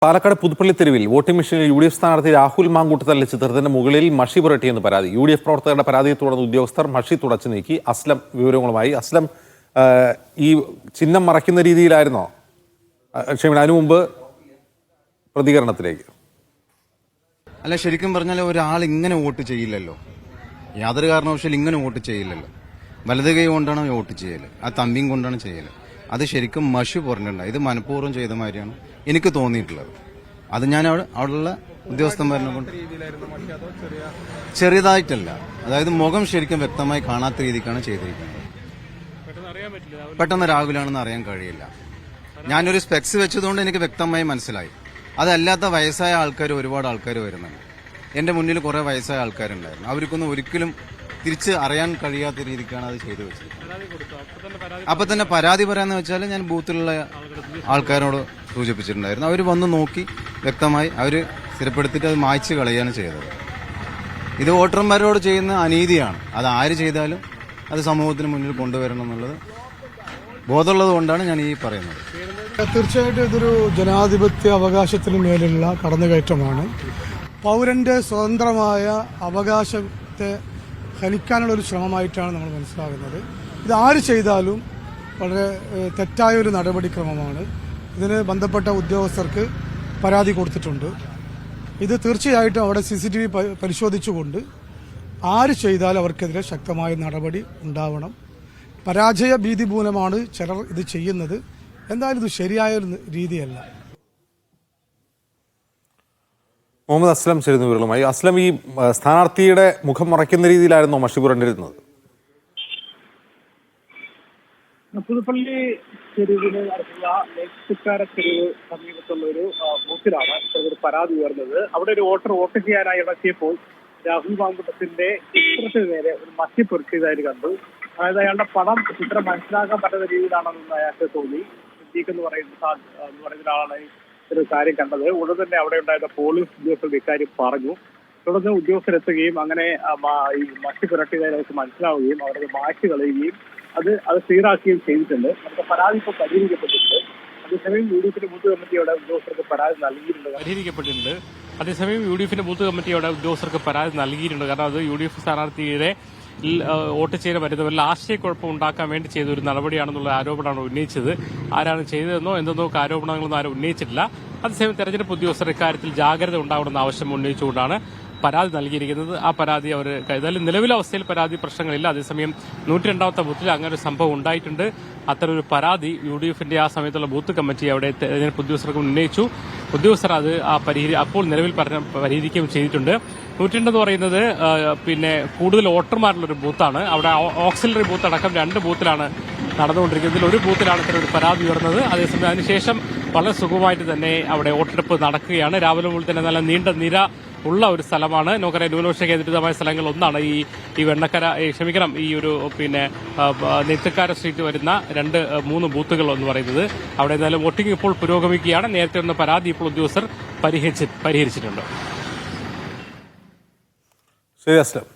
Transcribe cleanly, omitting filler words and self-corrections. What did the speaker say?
പാലക്കാട് പുതുപ്പള്ളി തെരുവിൽ വോട്ടിംഗ് മെഷീനിൽ യു.ഡി.എഫ് സ്ഥാനാർത്ഥി രാഹുൽ മാങ്കൂട്ടത്തലിന്റെ ചിത്രത്തിന്റെ മുകളിൽ മഷി പുരട്ടിയെന്ന് പരാതി. യു.ഡി.എഫ് പ്രവർത്തകരുടെ പരാതിയെ തുടർന്ന് ഉദ്യോഗസ്ഥർ മഷി തുടച്ചു നീക്കി. അസ്ലം വിവരങ്ങളുമായി. അസ്ലം, ഈ ചിഹ്നം മറയ്ക്കുന്ന രീതിയിലായിരുന്നോ? അതിനു മുമ്പ് പ്രതികരണത്തിലേക്ക്. അല്ല, ശരിക്കും പറഞ്ഞാൽ ഒരാൾ ഇങ്ങനെ വോട്ട് ചെയ്യില്ലല്ലോ. യാതൊരു കാരണവശാലും ഇങ്ങനെ വോട്ട് ചെയ്യില്ലല്ലോ. വലത് കൈ കൊണ്ടാണ് വോട്ട് ചെയ്യല്, ആ തമ്പിയും കൊണ്ടാണ് ചെയ്യല്. അത് ശരിക്കും മഷി പറഞ്ഞിട്ടുണ്ട്. ഇത് മനഃപൂർവ്വം ചെയ്ത മാതിരിയാണ് എനിക്ക് തോന്നിയിട്ടുള്ളത്. അത് ഞാൻ അവിടെയുള്ള ഉദ്യോഗസ്ഥന്മാരെ കൊണ്ട് ചെറിയതായിട്ടല്ല, അതായത് മുഖം ശരിക്കും വ്യക്തമായി കാണാത്ത രീതിക്കാണ് ചെയ്തിരിക്കുന്നത്. പെട്ടെന്ന് രാഹുലാണെന്ന് അറിയാൻ കഴിയില്ല. ഞാനൊരു സ്പെക്സ് വെച്ചതുകൊണ്ട് എനിക്ക് വ്യക്തമായി മനസ്സിലായി. അതല്ലാത്ത വയസ്സായ ആൾക്കാർ, ഒരുപാട് ആൾക്കാർ വരുന്നുണ്ട്. എന്റെ മുന്നിൽ കുറെ വയസ്സായ ആൾക്കാരുണ്ടായിരുന്നു. അവർക്കൊന്നും ഒരിക്കലും തിരിച്ച് അറിയാൻ കഴിയാത്ത രീതിക്കാണ് അത് ചെയ്തു വെച്ചത്. അപ്പൊ തന്നെ പരാതി പറയാന്ന് വെച്ചാൽ ഞാൻ ബൂത്തിലുള്ള ആൾക്കാരോട് സൂചിപ്പിച്ചിട്ടുണ്ടായിരുന്നു. അവർ വന്ന് നോക്കി വ്യക്തമായി അവർ സ്ഥിരപ്പെടുത്തിയിട്ട് അത് മായ്ച്ചു കളയാണ് ചെയ്തത്. ഇത് വോട്ടർമാരോട് ചെയ്യുന്ന അനീതിയാണ്. അത് ആര് ചെയ്താലും അത് സമൂഹത്തിന് മുന്നിൽ കൊണ്ടുവരണം എന്നുള്ളത് ബോധമുള്ളത് കൊണ്ടാണ് ഞാൻ ഈ പറയുന്നത്. തീർച്ചയായിട്ടും ഇതൊരു ജനാധിപത്യ അവകാശത്തിന് മേലുള്ള കടന്നുകയറ്റമാണ്. പൗരന്റെ സ്വതന്ത്രമായ അവകാശത്തെ ഹനിക്കാനുള്ള ഒരു ശ്രമമായിട്ടാണ് നമ്മൾ മനസ്സിലാകുന്നത്. ഇത് ആര് ചെയ്താലും വളരെ തെറ്റായ ഒരു നടപടിക്രമമാണ്. ഇതിന് ബന്ധപ്പെട്ട ഉദ്യോഗസ്ഥർക്ക് പരാതി കൊടുത്തിട്ടുണ്ട്. ഇത് തീർച്ചയായിട്ടും അവിടെ CCTV പരിശോധിച്ചുകൊണ്ട് ആര് ചെയ്താലും അവർക്കെതിരെ ശക്തമായ നടപടി ഉണ്ടാവണം. പരാജയ ഭീതി മൂലമാണ് ചിലർ ഇത് ചെയ്യുന്നത്. എന്തായാലും ഇത് ശരിയായ ഒരു രീതിയല്ല. മുഹമ്മദ് അസ്ലം ചേരുന്ന വിവരങ്ങളുമായി. അസ്ലം, ഈ സ്ഥാനാർത്ഥിയുടെ മുഖം മറയ്ക്കുന്ന രീതിയിലായിരുന്നോ മഷി പുരണ്ടിരുന്നത്? പുതുപ്പള്ളി തെരുവിന് അടുത്തുള്ള നെയ്ത്തുക്കാര തെരുവ് സമീപത്തുള്ള ഒരു ബൂത്തിലാണ് ഒരു പരാതി ഉയർന്നത്. അവിടെ ഒരു വോട്ട് ചെയ്യാനായി ഇറക്കിയപ്പോൾ രാഹുൽ മാങ്കൂട്ടത്തിന്റെ ചിത്രത്തിന് നേരെ ഒരു മഷി പൊരുത്തിയതായിട്ട് കണ്ടു. അതായത് അയാളുടെ ചിത്രം മനസ്സിലാക്കാൻ പറ്റുന്ന രീതിയിലാണെന്ന് അയാൾക്ക് തോന്നി. സിദ്ദീഖ് എന്ന് പറയുന്ന ഒരാളാണ് ഒരു കാര്യം കണ്ടത്. ഉടൻ തന്നെ അവിടെ ഉണ്ടായിരുന്ന പോലീസ് ഉദ്യോഗസ്ഥർ ഇക്കാര്യം പറഞ്ഞു. തുടർന്ന് ഉദ്യോഗസ്ഥരെത്തുകയും അങ്ങനെ ഈ മഷി പുരട്ടിയതായി അവർക്ക് മനസ്സിലാവുകയും അവരത് മാറ്റി കളയുകയും അത് ക്ലിയറാക്കുകയും ചെയ്തിട്ടുണ്ട്. നമുക്ക് പരാതി ഇപ്പോൾ പരിഹരിക്കപ്പെട്ടിട്ടുണ്ട്. അതേസമയം യു.ഡി.എഫിന്റെ ബൂത്ത് കമ്മിറ്റിയുടെ ഉദ്യോഗസ്ഥർക്ക് പരാതി നൽകിയിട്ടുണ്ട്. അതേസമയം യു.ഡി.എഫിന്റെ ബൂത്ത് കമ്മിറ്റിയുടെ ഉദ്യോഗസ്ഥർക്ക് പരാതി നൽകിയിട്ടുണ്ട്. കാരണം അത് യു.ഡി.എഫ് സ്ഥാനാർത്ഥിയുടെ വോട്ട് ചെയ്യാൻ വരുന്നവരിൽ ആശയക്കുഴപ്പം ഉണ്ടാക്കാൻ വേണ്ടി ചെയ്ത ഒരു നടപടിയാണെന്നുള്ള ആരോപണമാണ് ഉന്നയിച്ചത്. ആരാണ് ചെയ്തതെന്നോ എന്തെന്നോ ആരോപണങ്ങളൊന്നും ആരും ഉന്നയിച്ചിട്ടില്ല. അതേസമയം തെരഞ്ഞെടുപ്പ് ഉദ്യോഗസ്ഥർ ഇക്കാര്യത്തിൽ ജാഗ്രത ഉണ്ടാവണമെന്ന ആവശ്യം ഉന്നയിച്ചുകൊണ്ടാണ് പരാതി നൽകിയിരിക്കുന്നത്. ആ പരാതി അവർ ഏതായാലും നിലവിലെ അവസ്ഥയിൽ പരാതി പ്രശ്നങ്ങളില്ല. അതേസമയം 102ാമത്തെ ബൂത്തിൽ അങ്ങനെ ഒരു സംഭവം ഉണ്ടായിട്ടുണ്ട്. അത്തരമൊരു പരാതി യു.ഡി.എഫിന്റെ ആ സമയത്തുള്ള ബൂത്ത് കമ്മിറ്റി അവിടെ തെരഞ്ഞെടുപ്പ് ഉദ്യോഗസ്ഥർക്ക് ഉന്നയിച്ചു. ഉദ്യോഗസ്ഥർ അത് അപ്പോൾ നിലവിൽ പരിഹരിക്കുകയും ചെയ്തിട്ടുണ്ട്. 102 എന്ന് പറയുന്നത് കൂടുതൽ വോട്ടർമാരുള്ളൊരു ബൂത്താണ്. അവിടെ ഓക്സിലറി ബൂത്ത് അടക്കം 2 ബൂത്തിലാണ് നടന്നുകൊണ്ടിരിക്കുന്നത്. ഇതിൽ ഒരു ബൂത്തിലാണ് ഇത്തരം ഒരു പരാതി ഉയർന്നത്. അതേസമയം അതിനുശേഷം വളരെ സുഗമമായിട്ട് തന്നെ അവിടെ വോട്ടെടുപ്പ് നടക്കുകയാണ്. രാവിലെ മുതൽ തന്നെ നല്ല നീണ്ട നിര ഉള്ള ഒരു സ്ഥലമാണ്. നമുക്കറിയാം, ന്യൂനപക്ഷ കേന്ദ്രീകൃതമായ സ്ഥലങ്ങളിൽ ഒന്നാണ് ഈ വെണ്ണക്കര, ഈ ഒരു നെയ്ത്തുക്കാര സ്ട്രീറ്റ് വരുന്ന 2-3 ബൂത്തുകൾ എന്ന് പറയുന്നത്. അവിടെ എന്തായാലും വോട്ടിംഗ് ഇപ്പോൾ പുരോഗമിക്കുകയാണ്. നേരത്തെ വന്ന പരാതി ഇപ്പോൾ ഉദ്യോഗസ്ഥർ പരിഹരിച്ചിട്ടുണ്ട്. ശരി അസ്ലം.